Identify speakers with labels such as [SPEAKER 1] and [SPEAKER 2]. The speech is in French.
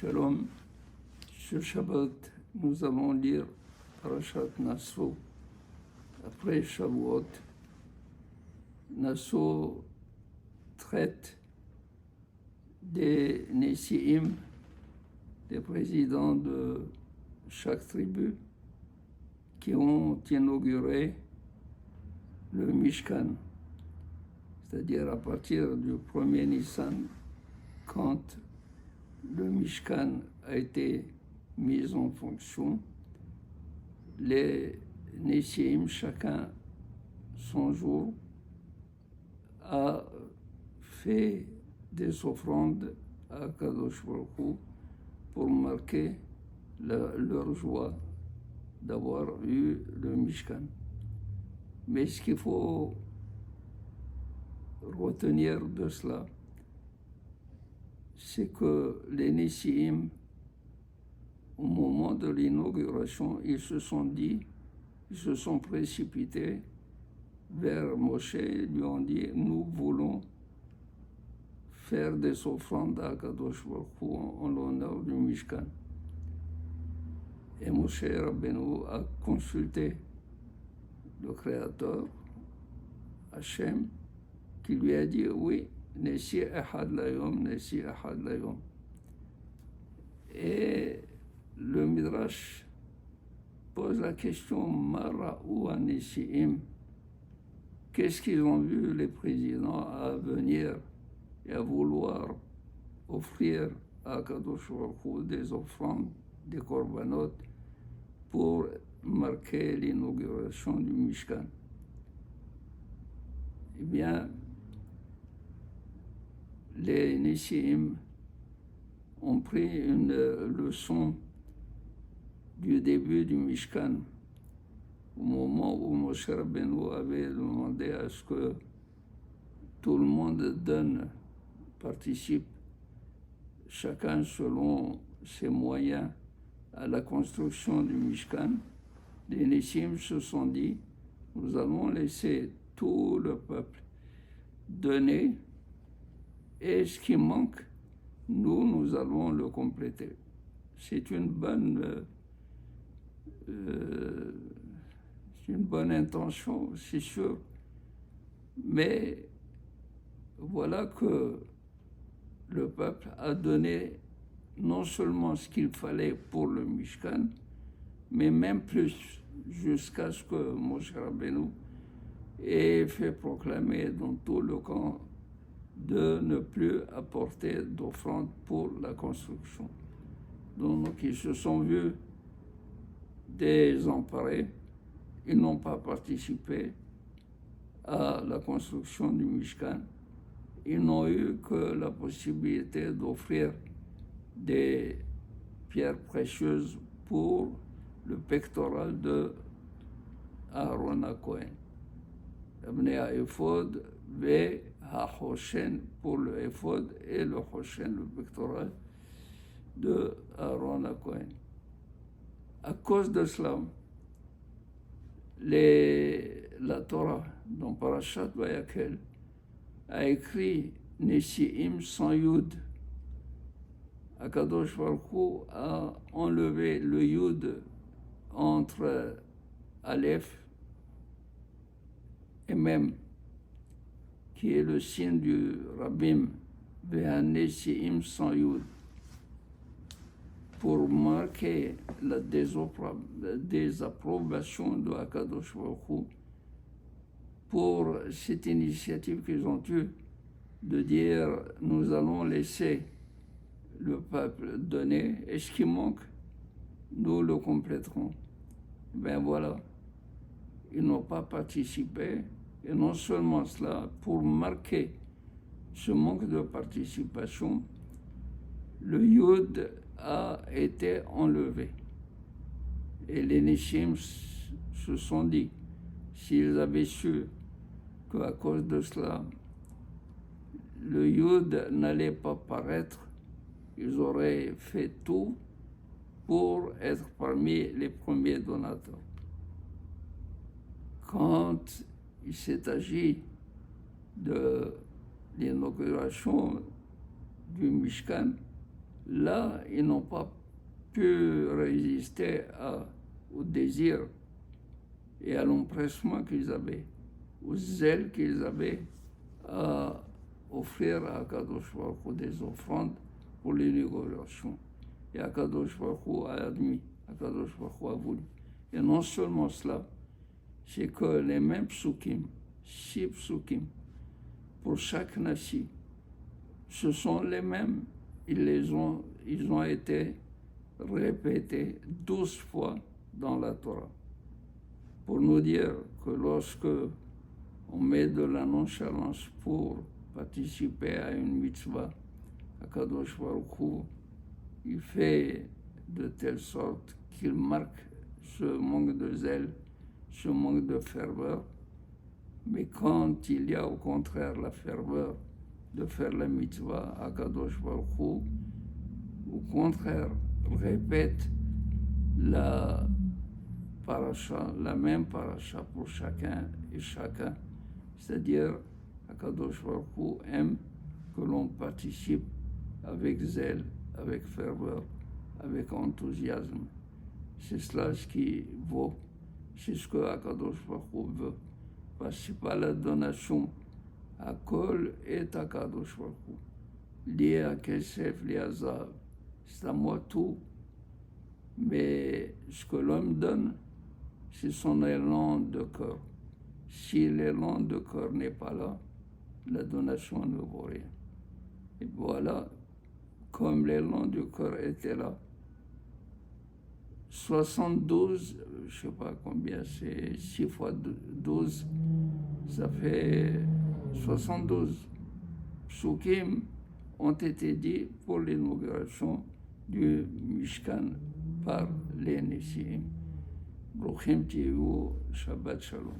[SPEAKER 1] Shalom. Ce Shabbat, nous allons lire Parashat Naso. Après Shavuot, Naso traite des Nessiim, des présidents de chaque tribu, qui ont inauguré le Mishkan, c'est-à-dire à partir du 1er Nissan, quand le Mishkan a été mis en fonction, les Nessiim, chacun son jour, a fait des offrandes à Kadosh Baruch Hu pour marquer leur joie d'avoir eu le Mishkan. Mais ce qu'il faut retenir de cela, c'est que les Nessiim, au moment de l'inauguration, ils se sont précipités vers Moshe et lui ont dit: nous voulons faire des offrandes à Kadosh Baruch Hu en l'honneur du Mishkan. Et Moshe Rabbeinu a consulté le Créateur, Hachem, qui lui a dit: oui, Nessi Echad Layom, Nessi Echad Layom. Et le Midrash pose la question: Mara'ou Nessiim, qu'est-ce qu'ils ont vu les présidents à venir et à vouloir offrir à Kadosh Baruch Hu des offrandes, des korbanot, pour marquer l'inauguration du Mishkan? Eh bien, les Nessiim ont pris une leçon du début du Mishkan, au moment où Moshe Rabbeinu avait demandé à ce que tout le monde participe, chacun selon ses moyens, à la construction du Mishkan. Les Nessiim se sont dit: nous allons laisser tout le peuple donner, et ce qui manque, nous allons le compléter. C'est une bonne intention, c'est sûr, mais voilà que le peuple a donné non seulement ce qu'il fallait pour le Mishkan, mais même plus, jusqu'à ce que Moshe Rabbeinu ait fait proclamer dans tout le camp de ne plus apporter d'offrande pour la construction. Donc ils se sont vus désemparés, ils n'ont pas participé à la construction du Mishkan, ils n'ont eu que la possibilité d'offrir des pierres précieuses pour le pectoral de Aaron HaKohen. Abnei HaEphod ve HaChoshen pour le Ephod et le Choshen, le pectoral de Aaron HaKohen. À cause de cela, la Torah, dans Parashat Vayakhel, a écrit Nessiim sans Yud. Akadosh Baruch Hu a enlevé le Yud entre Aleph et Mem, qui est le signe du Rabbim, Nessiim sans Yud, pour marquer la désapprobation de Akadosh Baruch Hu pour cette initiative qu'ils ont eue de dire: nous allons laisser le peuple donner, et ce qui manque, nous le compléterons. Ben voilà, ils n'ont pas participé, et non seulement cela, pour marquer ce manque de participation, le Yud a été enlevé. Et les Nessiim se sont dit: s'ils avaient su qu'à cause de cela, le Yud n'allait pas paraître, ils auraient fait tout pour être parmi les premiers donateurs. Quand il s'est agi de l'inauguration du Mishkan, là, ils n'ont pas pu résister au désir et à l'empressement qu'ils avaient, au zèle qu'ils avaient à offrir à Akadosh Baruch Hu des offrandes pour l'inauguration. Et Akadosh Baruch Hu a admis, Akadosh Baruch Hu a voulu. Et non seulement cela, c'est que les mêmes psukim, 6 psukim, pour chaque nasi, ce sont les mêmes. Ils ont été répétés 12 fois dans la Torah. Pour nous dire que lorsque on met de la nonchalance pour participer à une mitzvah, Akadosh Baruch Hu, il fait de telle sorte qu'il marque ce manque de zèle, ce manque de ferveur. Mais quand il y a au contraire la ferveur de faire la mitzvah, Akadosh Baruch Hu, au contraire, répète la paracha, la même paracha pour chacun et chacun. C'est-à-dire, Akadosh Baruch Hu aime que l'on participe avec zèle, avec ferveur, avec enthousiasme. C'est cela ce qui vaut, c'est ce que Akadosh Baruch Hu veut. Parce que ce n'est pas la donation à Kol et à Akadosh Baruch Hu. Lié à Kesef, lié à Zahav. C'est à moi tout. Mais ce que l'homme donne, c'est son élan de cœur. Si l'élan de cœur n'est pas là, la donation ne vaut rien. Et voilà, comme l'élan du cœur était là, 72, je ne sais pas combien, c'est 6 fois 12, ça fait 72 psukim ont été dits pour l'inauguration du Mishkan par les Nessiim. Bruchim Tiyu, Shabbat Shalom.